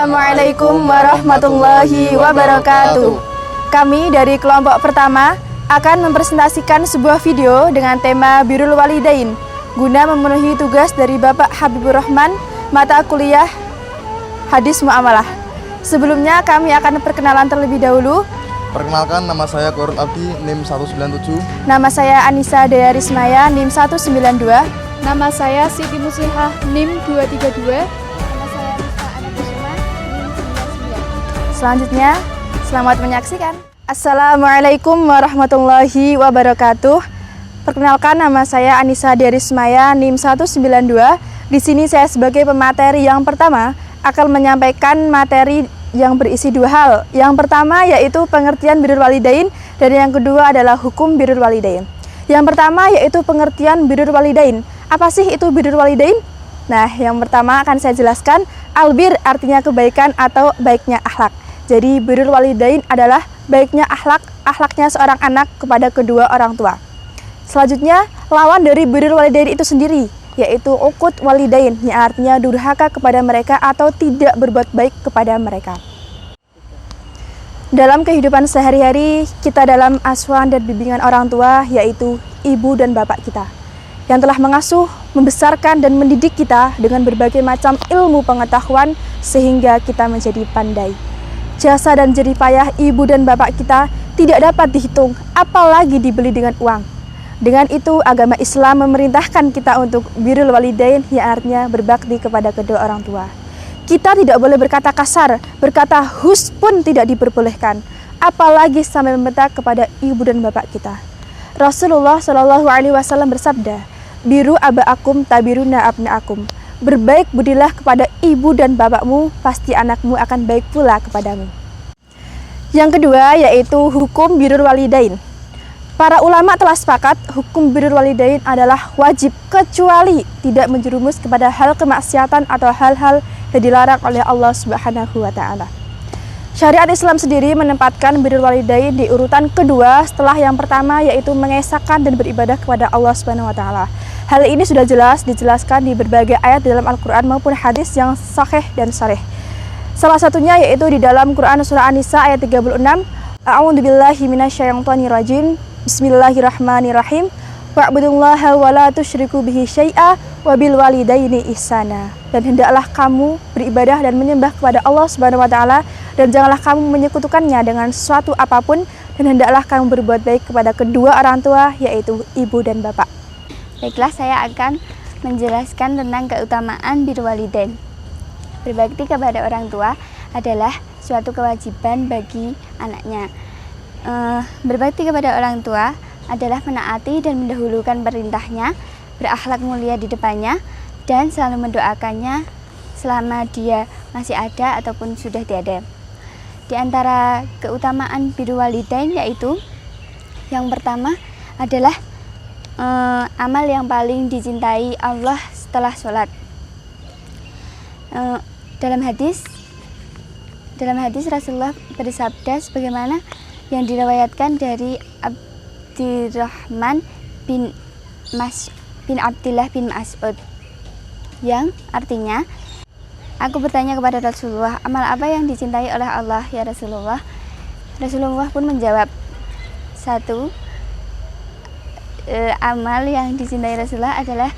Assalamualaikum warahmatullahi wabarakatuh. Kami dari kelompok pertama akan mempresentasikan sebuah video dengan tema Birrul Walidain guna memenuhi tugas dari Bapak Habibur Rahman mata kuliah Hadis Muamalah. Sebelumnya kami akan perkenalan terlebih dahulu. Perkenalkan, nama saya Korun Abdi, NIM 197. Nama saya Anissa Dea Rismaya, NIM 192. Nama saya Siti Musihah, NIM 232. Selanjutnya, selamat menyaksikan. Assalamualaikum warahmatullahi wabarakatuh. Perkenalkan, nama saya Anissa Dea Rismaya, NIM 192. Di sini saya sebagai pemateri yang pertama akan menyampaikan materi yang berisi dua hal. Yang pertama yaitu pengertian birrul walidain dan yang kedua adalah hukum birrul walidain. Yang pertama yaitu pengertian birrul walidain. Apa sih itu birrul walidain? Nah, yang pertama akan saya jelaskan. Albir artinya kebaikan atau baiknya akhlak. Jadi birrul walidain adalah baiknya akhlaknya seorang anak kepada kedua orang tua. Selanjutnya, lawan dari birrul walidain itu sendiri yaitu uqud walidain, yang artinya durhaka kepada mereka atau tidak berbuat baik kepada mereka. Dalam kehidupan sehari-hari, kita dalam asuhan dan bimbingan orang tua yaitu ibu dan bapak kita yang telah mengasuh, membesarkan dan mendidik kita dengan berbagai macam ilmu pengetahuan sehingga kita menjadi pandai. Jasa dan jerih payah ibu dan bapak kita tidak dapat dihitung, apalagi dibeli dengan uang. Dengan itu, agama Islam memerintahkan kita untuk birrul walidain, yang artinya berbakti kepada kedua orang tua. Kita tidak boleh berkata kasar, berkata hus pun tidak diperbolehkan, apalagi sampai membentak kepada ibu dan bapak kita. Rasulullah SAW bersabda, "Biru aba'akum tabiruna abna'akum." Berbaik budilah kepada ibu dan bapakmu, pasti anakmu akan baik pula kepadamu. Yang kedua yaitu hukum birrul walidain. Para ulama telah sepakat hukum birrul walidain adalah wajib kecuali tidak menjerumus kepada hal kemaksiatan atau hal-hal yang dilarang oleh Allah Subhanahu wa taala. Syariat Islam sendiri menempatkan birrul walidain di urutan kedua setelah yang pertama yaitu mengesahkan dan beribadah kepada Allah Subhanahu wa taala. Hal ini sudah jelas dijelaskan di berbagai ayat dalam Al-Quran maupun hadis yang sahih dan sharih. Salah satunya yaitu di dalam Quran surah An-Nisa ayat 36. A'udzubillahi minasyaitonirrajim. Bismillahirrahmanirrahim. Wa'budullaha wa la tusyriku bihi syai'a wa bil walidaini ihsana. Dan hendaklah kamu beribadah dan menyembah kepada Allah Subhanahu wa taala dan janganlah kamu menyekutukannya dengan sesuatu apapun dan hendaklah kamu berbuat baik kepada kedua orang tua yaitu ibu dan bapak. Baiklah, saya akan menjelaskan tentang keutamaan birrul walidain. Berbakti kepada orang tua adalah suatu kewajiban bagi anaknya. Berbakti kepada orang tua adalah menaati dan mendahulukan perintahnya, berakhlak mulia di depannya, dan selalu mendoakannya selama dia masih ada ataupun sudah tiada. Di antara keutamaan birrul walidain yaitu yang pertama adalah amal yang paling dicintai Allah setelah sholat. Dalam hadis Rasulullah bersabda sebagaimana yang diriwayatkan dari Abdurrahman bin Abdullah bin Mas'ud, yang artinya, aku bertanya kepada Rasulullah, amal apa yang dicintai oleh Allah ya Rasulullah? Rasulullah pun menjawab, satu, amal yang dicintai Rasulullah adalah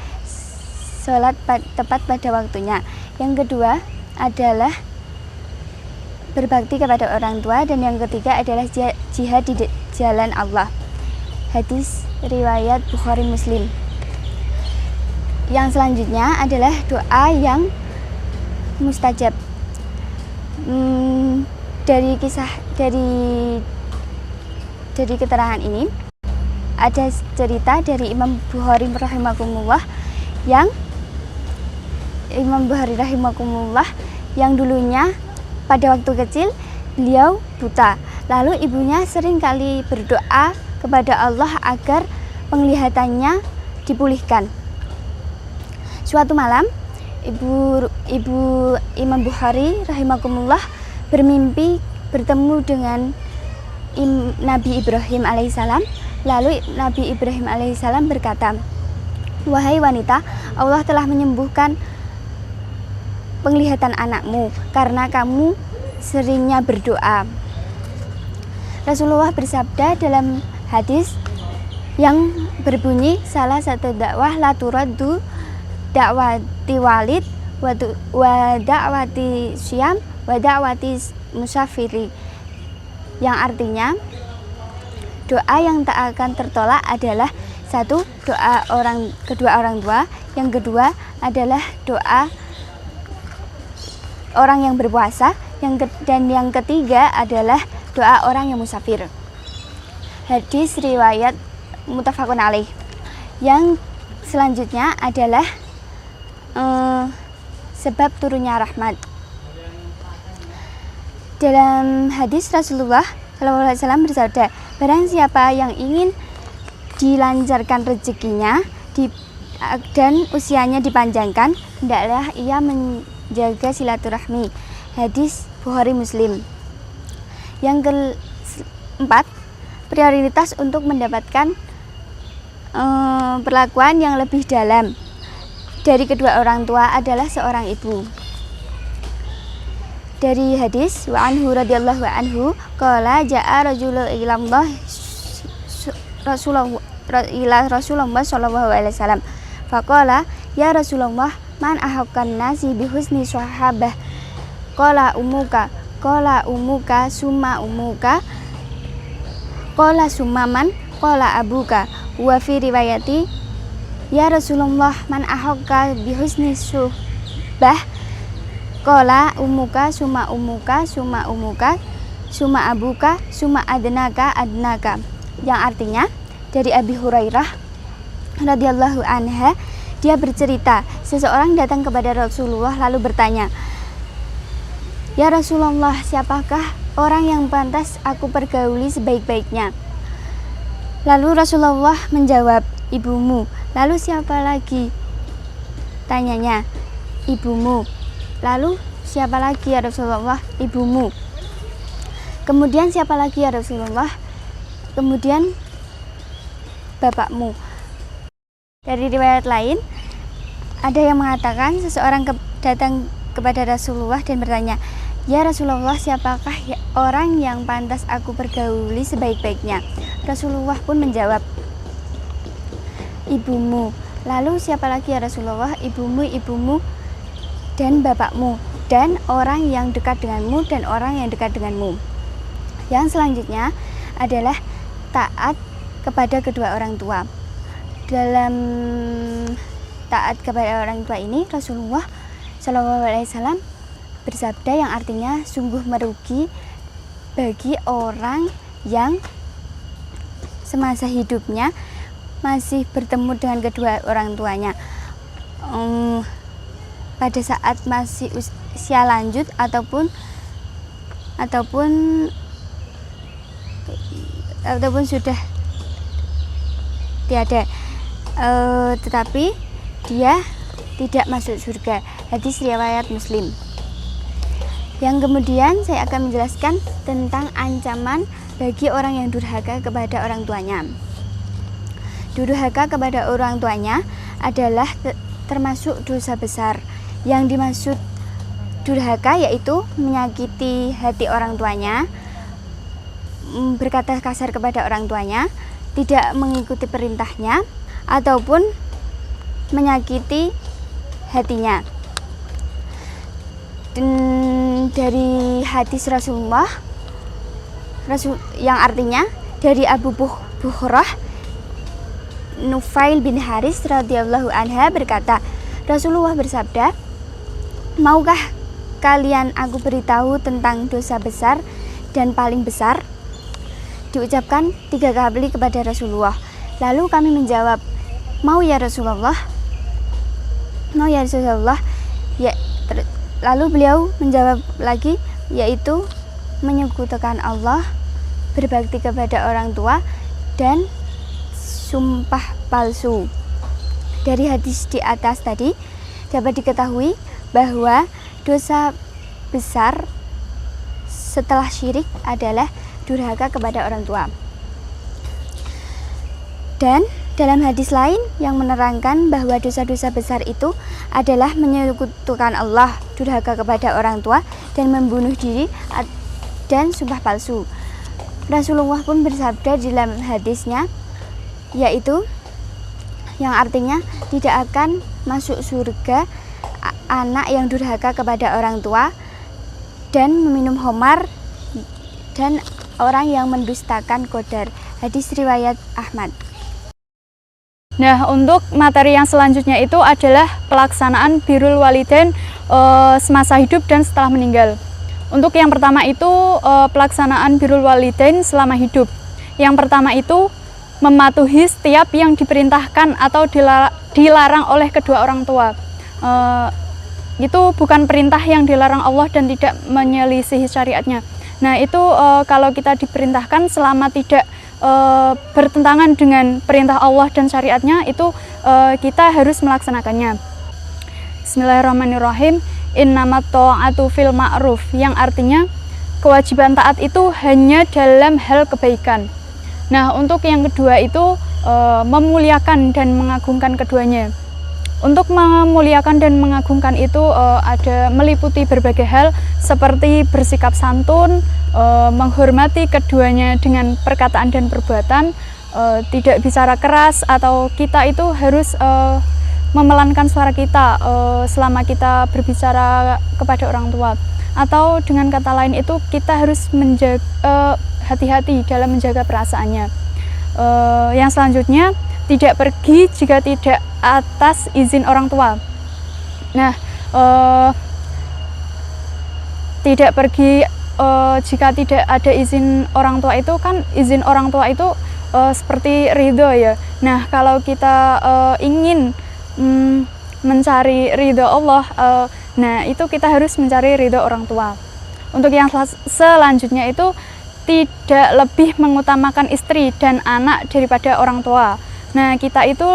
sholat tepat pada waktunya. Yang kedua adalah berbakti kepada orang tua, dan yang ketiga adalah jihad di jalan Allah. Hadis riwayat Bukhari Muslim. Yang selanjutnya adalah doa yang mustajab. Dari keterangan ini ada cerita dari Imam Bukhari rahimahumullah yang dulunya pada waktu kecil beliau buta. Lalu ibunya sering kali berdoa kepada Allah agar penglihatannya dipulihkan. Suatu malam ibu Imam Bukhari rahimahumullah bermimpi bertemu dengan Nabi Ibrahim alaihissalam. Lalu Nabi Ibrahim alaihissalam berkata, "Wahai wanita, Allah telah menyembuhkan penglihatan anakmu karena kamu seringnya berdoa. Rasulullah bersabda dalam hadis yang berbunyi, salah satu dakwah la turaddu dakwati walid wa dakwati syam wa dakwati musafiri, yang artinya doa yang tak akan tertolak adalah satu, doa kedua orang tua, yang kedua adalah doa orang yang berpuasa, dan yang ketiga adalah doa orang yang musafir. Hadis riwayat muttafaqun alaih. Yang selanjutnya adalah sebab turunnya rahmat. Dalam hadis Rasulullah SAW bersabda, barang siapa yang ingin dilancarkan rezekinya dan usianya dipanjangkan, hendaklah ia menjaga silaturahmi. Hadis Bukhari Muslim. Yang keempat, prioritas untuk mendapatkan perlakuan yang lebih dalam dari kedua orang tua adalah seorang ibu. Dari hadis wa anhu radhiyallahu anhu qala jaa rajulun ila Rasulullah sallallahu alaihi wasallam faqala ya Rasulullah man ahakkan nasi bihusni sahabah qala umuka summa umuka qala summa man qala abuka wa fi riwayati ya Rasulullah man ahakka bihusni suhbah qala umuka summa umuka summa umuka summa abuka summa adnaka, yang artinya dari Abi Hurairah radhiyallahu anha, dia bercerita seseorang datang kepada Rasulullah lalu bertanya, ya Rasulullah, siapakah orang yang pantas aku pergauli sebaik-baiknya? Lalu Rasulullah menjawab, ibumu. Lalu siapa lagi? Tanyanya, ibumu. Lalu siapa lagi ya Rasulullah? Ibumu. Kemudian siapa lagi ya Rasulullah? Kemudian bapakmu. Dari riwayat lain ada yang mengatakan seseorang datang kepada Rasulullah dan bertanya, ya Rasulullah, siapakah orang yang pantas aku pergauli sebaik-baiknya? Rasulullah pun menjawab, ibumu. Lalu siapa lagi ya Rasulullah? Ibumu dan bapakmu, dan orang yang dekat denganmu dan orang yang dekat denganmu. Yang selanjutnya adalah taat kepada kedua orang tua. Dalam taat kepada orang tua ini Rasulullah SAW bersabda yang artinya sungguh merugi bagi orang yang semasa hidupnya masih bertemu dengan kedua orang tuanya pada saat masih usia lanjut ataupun sudah tiada, tetapi dia tidak masuk surga. Hadis riwayat Muslim. Yang kemudian saya akan menjelaskan tentang ancaman bagi orang yang durhaka kepada orang tuanya. Durhaka kepada orang tuanya adalah termasuk dosa besar. Yang dimaksud durhaka yaitu menyakiti hati orang tuanya, berkata kasar kepada orang tuanya, tidak mengikuti perintahnya, ataupun menyakiti hatinya. Dan dari hadis Rasulullah yang artinya dari Abu Buhrah Nufail bin Haris radhiyallahu anha berkata, Rasulullah bersabda, maukah kalian aku beritahu tentang dosa besar dan paling besar? Diucapkan 3 kali kepada Rasulullah. Lalu kami menjawab, mau ya Rasulullah. Ya, lalu beliau menjawab lagi, yaitu menyekutukan Allah, berbakti kepada orang tua, dan sumpah palsu. Dari hadis di atas tadi dapat diketahui bahwa dosa besar setelah syirik adalah durhaka kepada orang tua. Dan Dalam hadis lain yang menerangkan bahwa dosa-dosa besar itu adalah menyekutukan Allah, durhaka kepada orang tua, dan membunuh diri dan sumpah palsu. Rasulullah pun bersabda dalam hadisnya, yaitu yang artinya tidak akan masuk surga anak yang durhaka kepada orang tua dan meminum khamar dan orang yang mendustakan qadar. Hadis riwayat Ahmad. Nah, untuk materi yang selanjutnya itu adalah pelaksanaan birrul walidain semasa hidup dan setelah meninggal. Untuk yang pertama itu pelaksanaan birrul walidain selama hidup. Yang pertama itu mematuhi setiap yang diperintahkan atau dilarang oleh kedua orang tua. Itu bukan perintah yang dilarang Allah dan tidak menyelisihi syariatnya. Nah, itu kalau kita diperintahkan selama tidak bertentangan dengan perintah Allah dan syariatnya, itu kita harus melaksanakannya. Bismillahirrahmanirrahim. Innamat ta'atu fil ma'ruf, yang artinya kewajiban taat itu hanya dalam hal kebaikan. Nah, untuk yang kedua itu memuliakan dan mengagungkan keduanya. Untuk memuliakan dan mengagungkan itu ada meliputi berbagai hal seperti bersikap santun, menghormati keduanya dengan perkataan dan perbuatan, tidak bicara keras, atau kita itu harus memelankan suara kita selama kita berbicara kepada orang tua. Atau dengan kata lain itu kita harus hati-hati dalam menjaga perasaannya. Yang selanjutnya, tidak pergi jika tidak atas izin orang tua. Nah, tidak pergi jika tidak ada izin orang tua itu kan, izin orang tua itu seperti ridho ya. Nah, kalau kita ingin mencari ridho Allah, nah itu kita harus mencari ridho orang tua. Untuk yang selanjutnya itu tidak lebih mengutamakan istri dan anak daripada orang tua. Nah, kita itu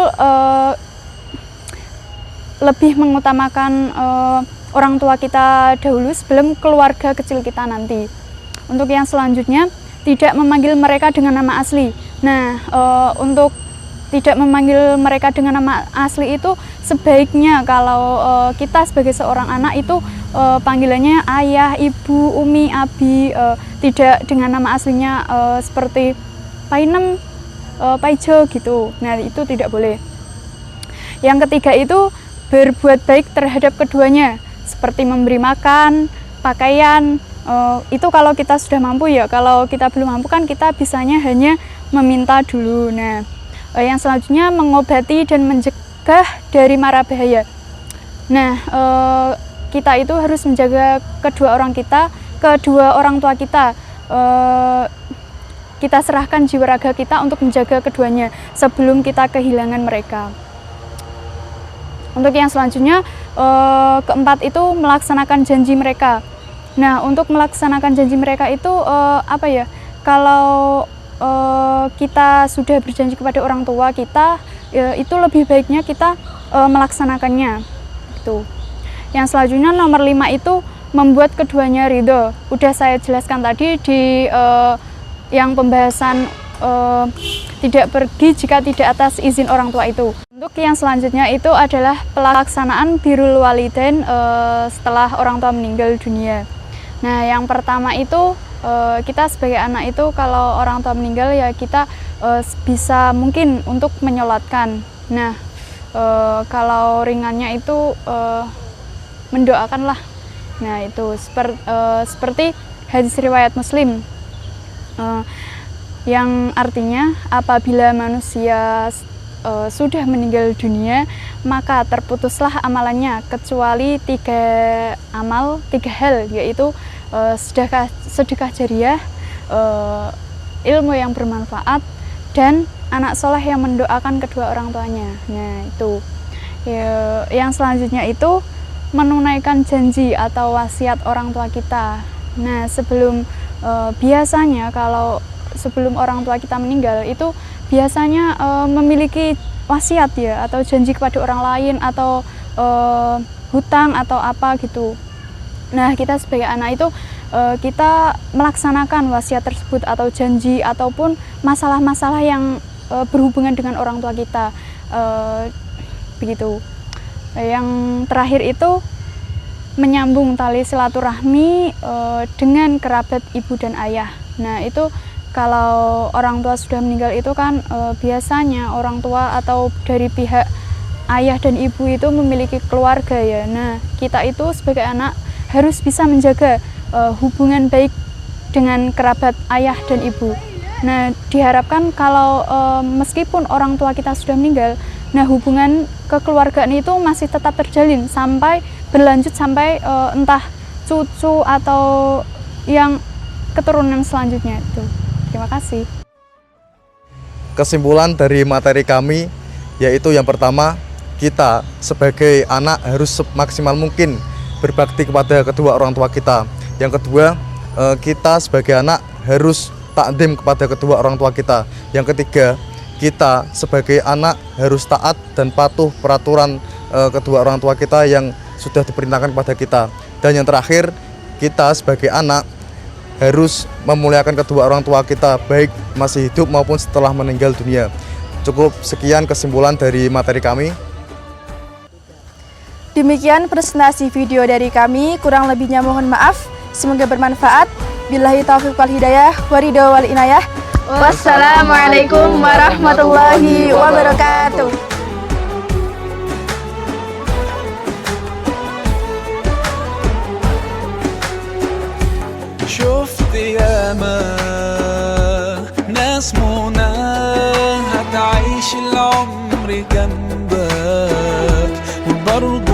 lebih mengutamakan orang tua kita dahulu sebelum keluarga kecil kita nanti. Untuk yang selanjutnya, tidak memanggil mereka dengan nama asli. Nah, untuk tidak memanggil mereka dengan nama asli itu sebaiknya kalau kita sebagai seorang anak itu panggilannya ayah, ibu, umi, abi, tidak dengan nama aslinya seperti painem, paijo gitu. Nah, itu tidak boleh. Yang ketiga itu berbuat baik terhadap keduanya, seperti memberi makan, pakaian. Itu kalau kita sudah mampu ya. Kalau kita belum mampu kan kita bisanya hanya meminta dulu. Nah, yang selanjutnya mengobati dan mencegah dari mara bahaya. Nah, kita itu harus menjaga kedua orang tua kita. Kita serahkan jiwa raga kita untuk menjaga keduanya sebelum kita kehilangan mereka. Untuk yang selanjutnya, keempat itu melaksanakan janji mereka. Nah, untuk melaksanakan janji mereka itu kalau kita sudah berjanji kepada orang tua kita, itu lebih baiknya kita melaksanakannya. Gitu. Yang selanjutnya nomor 5 itu membuat keduanya ridho. Udah saya jelaskan tadi di yang pembahasan tidak pergi jika tidak atas izin orang tua itu. Untuk yang selanjutnya itu adalah pelaksanaan birrul walidain setelah orang tua meninggal dunia. Nah, yang pertama itu kita sebagai anak itu kalau orang tua meninggal ya kita bisa mungkin untuk menyolatkan. Nah, kalau ringannya itu mendoakanlah. Nah, itu seperti hadis riwayat Muslim. Yang artinya apabila manusia sudah meninggal dunia maka terputuslah amalannya kecuali 3 hal, yaitu sedekah jariah, ilmu yang bermanfaat, dan anak soleh yang mendoakan kedua orang tuanya. Nah, itu yang selanjutnya itu menunaikan janji atau wasiat orang tua kita. Nah, biasanya kalau sebelum orang tua kita meninggal itu biasanya memiliki wasiat ya, atau janji kepada orang lain, atau hutang atau apa gitu. Nah, kita sebagai anak itu kita melaksanakan wasiat tersebut atau janji ataupun masalah-masalah yang berhubungan dengan orang tua kita. Begitu. Yang terakhir itu menyambung tali silaturahmi dengan kerabat ibu dan ayah. Nah, itu kalau orang tua sudah meninggal itu kan biasanya orang tua atau dari pihak ayah dan ibu itu memiliki keluarga ya. Nah, kita itu sebagai anak harus bisa menjaga hubungan baik dengan kerabat ayah dan ibu. Nah, diharapkan kalau meskipun orang tua kita sudah meninggal, nah hubungan kekeluargaan itu masih tetap terjalin sampai berlanjut sampai entah cucu atau yang keturunan selanjutnya itu. Terima kasih. Kesimpulan dari materi kami yaitu yang pertama, kita sebagai anak harus semaksimal mungkin berbakti kepada kedua orang tua kita. Yang kedua, kita sebagai anak harus takdim kepada kedua orang tua kita. Yang ketiga, kita sebagai anak harus taat dan patuh peraturan kedua orang tua kita yang sudah diperintahkan kepada kita. Dan yang terakhir, kita sebagai anak harus memuliakan kedua orang tua kita baik masih hidup maupun setelah meninggal dunia. Cukup sekian kesimpulan dari materi kami. Demikian presentasi video dari kami, kurang lebihnya mohon maaf. Semoga bermanfaat. Billahi taufiq wal hidayah, waridho wal inayah. Wassalamualaikum warahmatullahi wabarakatuh. شفت ياما ناس منى هتعيش العمر جنبك وبرضه